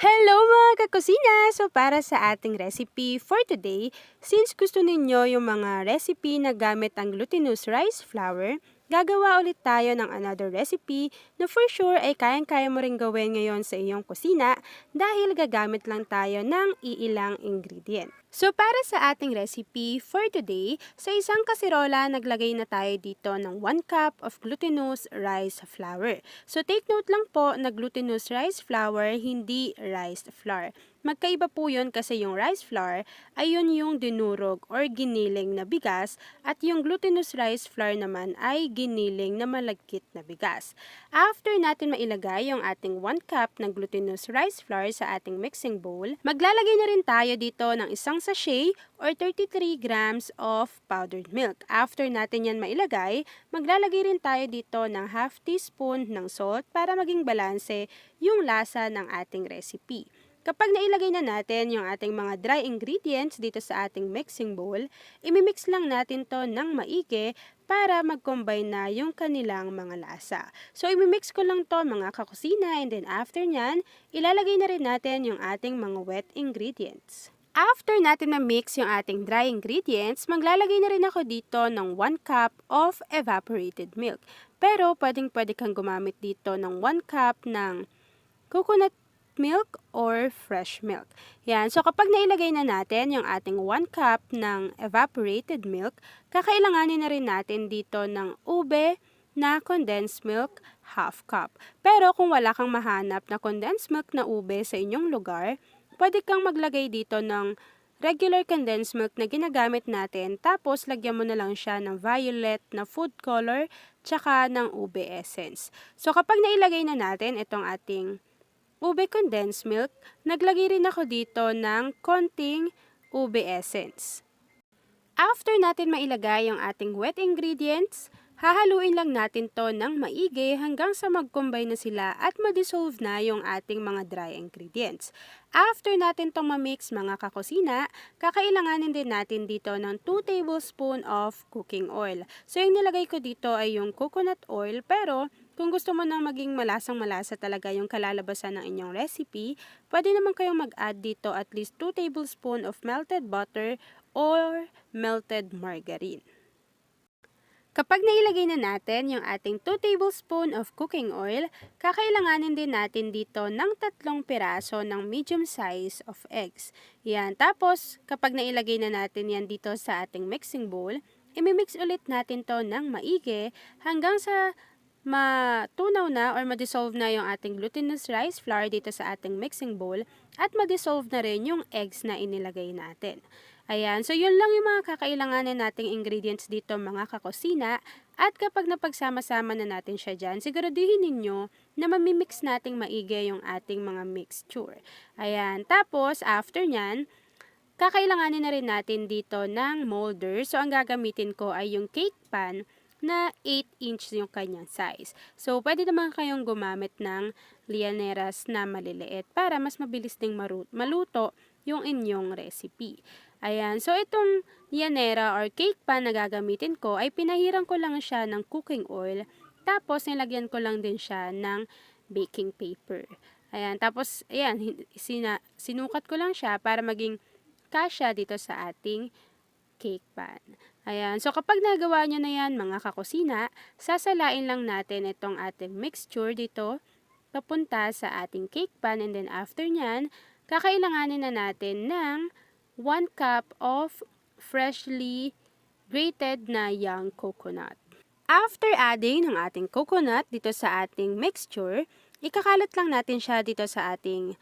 Hello mga kakusina! So para sa ating recipe for today, since gusto ninyo yung mga recipe na gamit ang glutinous rice flour, gagawa ulit tayo ng another recipe na for sure ay kayang-kaya mo rin gawin ngayon sa iyong kusina dahil gagamit lang tayo ng iilang ingredient. So para sa ating recipe for today, sa isang kasirola naglagay na tayo dito ng 1 cup of glutinous rice flour. So take note lang po na glutinous rice flour, hindi rice flour. Magkaiba po yun kasi yung rice flour ay yun yung dinurog or giniling na bigas at yung glutinous rice flour naman ay giniling na malagkit na bigas. After natin mailagay yung ating 1 cup ng glutinous rice flour sa ating mixing bowl, maglalagay na rin tayo dito ng isang sachet or 33 grams of powdered milk. After natin yan mailagay, maglalagay rin tayo dito ng half teaspoon ng salt para maging balanse yung lasa ng ating recipe. Kapag nailagay na natin yung ating mga dry ingredients dito sa ating mixing bowl, imimix lang natin to ng maigi para mag-combine na yung kanilang mga lasa. So, imimix ko lang to mga kakusina and then after nyan, ilalagay na rin natin yung ating mga wet ingredients. After natin ma-mix yung ating dry ingredients, maglalagay na rin ako dito ng 1 cup of evaporated milk. Pero, pwedeng-pwede kang gumamit dito ng 1 cup ng coconut milk or fresh milk. Yan. So, kapag nailagay na natin yung ating 1 cup ng evaporated milk, kakailanganin na rin natin dito ng ube na condensed milk, half cup. Pero kung wala kang mahanap na condensed milk na ube sa inyong lugar, pwede kang maglagay dito ng regular condensed milk na ginagamit natin, tapos lagyan mo na lang siya ng violet na food color, tsaka ng ube essence. So, kapag nailagay na natin itong ating ube condensed milk, naglagay rin ako dito ng konting ube essence. After natin mailagay yung ating wet ingredients, hahaluin lang natin to ng maigi hanggang sa mag-combine na sila at ma-dissolve na yung ating mga dry ingredients. After natin tong ma-mix mga kakusina, kakailanganin din natin dito ng 2 tablespoon of cooking oil. So yung nilagay ko dito ay yung coconut oil, pero kung gusto mo nang maging malasang-malasa talaga yung kalalabasan ng inyong recipe, pwede naman kayong mag-add dito at least 2 tablespoon of melted butter or melted margarine. Kapag nailagay na natin yung ating 2 tablespoon of cooking oil, kakailanganin din natin dito ng 3 piraso ng medium size of eggs. Yan. Tapos, kapag nailagay na natin yan dito sa ating mixing bowl, imimix ulit natin to ng maigi hanggang sa matunaw na or ma-dissolve na yung ating glutinous rice flour dito sa ating mixing bowl at ma-dissolve na rin yung eggs na inilagay natin. Ayan, so yun lang yung mga kakailanganin nating ingredients dito mga kakusina, at kapag napagsama-sama na natin siya dyan, siguraduhin ninyo na mamimix nating maigi yung ating mga mixture. Ayan, tapos after nyan, kakailanganin na rin natin dito ng molder. So ang gagamitin ko ay yung cake pan na 8 inch yung kanyang size. So, pwede naman kayong gumamit ng lianeras na maliliit para mas mabilis ding maluto yung inyong recipe. Ayan, so itong lianera or cake pan na gagamitin ko ay pinahiran ko lang siya ng cooking oil, tapos nilagyan ko lang din siya ng baking paper. Ayan, tapos ayan, sinukat ko lang siya para maging kasya dito sa ating cake pan. Ayan, so kapag nagawa nyo na yan mga kakusina, sasalain lang natin itong ating mixture dito papunta sa ating cake pan, and then after nyan, kakailanganin na natin ng 1 cup of freshly grated na young coconut. After adding ng ating coconut dito sa ating mixture, ikakalat lang natin siya dito sa ating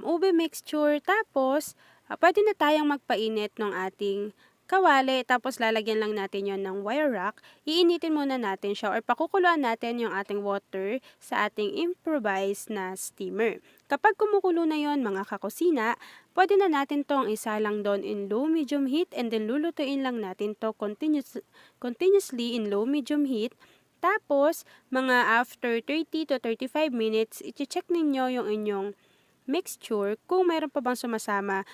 ube mixture. Tapos, pwede na tayong magpainit ng ating kawali, tapos lalagyan lang natin yon ng wire rack. Iinitin muna natin siya or pakukuluan natin yung ating water sa ating improvised na steamer. Kapag kumukulo na yon mga kakusina, pwede na natin tong isalang doon in low-medium heat, and then lulutuin lang natin to continuously in low-medium heat. Tapos, mga after 30 to 35 minutes, i-check ninyo yung inyong mixture kung mayroon pa bang sumasama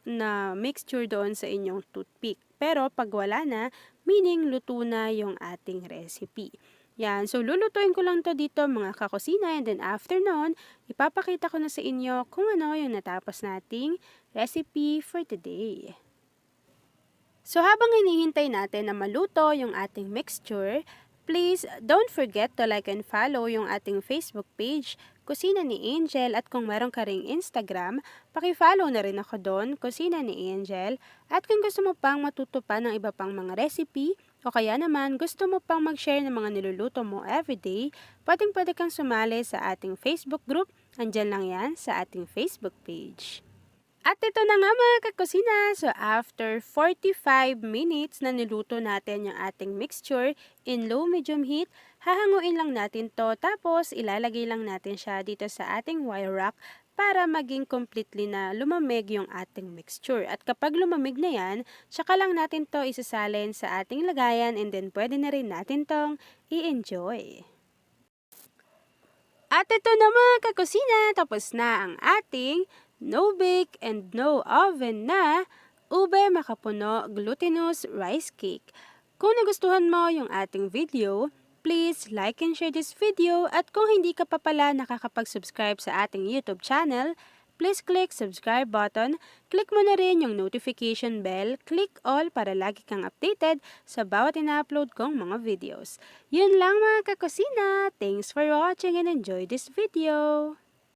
na mixture doon sa inyong toothpick. Pero pag wala na, meaning luto na yung ating recipe. Yan, so lulutuin ko lang to dito mga kakusina and then after nun, ipapakita ko na sa inyo kung ano yung natapos nating recipe for today. So habang hinihintay natin na maluto yung ating mixture, please don't forget to like and follow yung ating Facebook page, Kusina ni Angel, at kung meron ka ring Instagram, paki-follow na rin ako doon, Kusina ni Angel. At kung gusto mo pang matuto pa ng iba pang mga recipe, o kaya naman gusto mo pang mag-share ng mga niluluto mo everyday, pwedeng-pwede kang sumali sa ating Facebook group, andyan lang yan sa ating Facebook page. At ito na nga mga kakusina, so after 45 minutes na niluto natin yung ating mixture in low-medium heat, hahanguin lang natin to tapos ilalagay lang natin siya dito sa ating wire rack para maging completely na lumamig yung ating mixture. At kapag lumamig na yan, tsaka lang natin to isasalin sa ating lagayan and then pwede na rin natin tong i-enjoy. At ito na mga kakusina, tapos na ang ating no bake and no oven na ube makapuno glutinous rice cake. Kung nagustuhan mo yung ating video, please like and share this video, at kung hindi ka pa pala nakakapag-subscribe sa ating YouTube channel, please click subscribe button, click mo na rin yung notification bell, click all para lagi kang updated sa bawat ina-upload kong mga videos. Yun lang mga kakusina, thanks for watching and enjoy this video!